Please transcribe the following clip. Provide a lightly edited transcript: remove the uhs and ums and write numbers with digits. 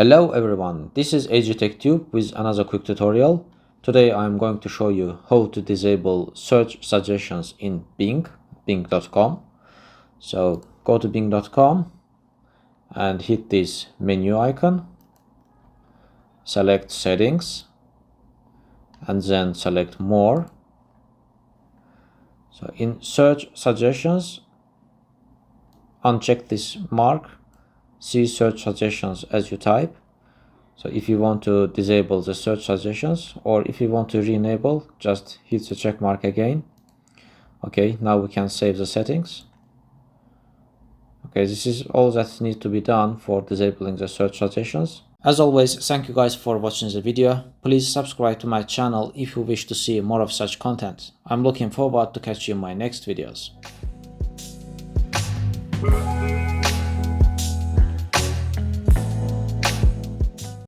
Hello everyone, this is AGTechTube with another quick tutorial. Today I'm going to show you how to disable search suggestions in bing.com. So go to bing.com and hit this menu icon, select settings and then select more. So in search suggestions, uncheck this mark, see search suggestions as you type. So if you want to disable the search suggestions or if you want to re-enable, just hit the check mark again. Okay, now we can save the settings. Okay, this is all that needs to be done for disabling the search suggestions. As always, thank you guys for watching the video. Please subscribe to my channel if you wish to see more of such content. I'm looking forward to catch you in my next videos.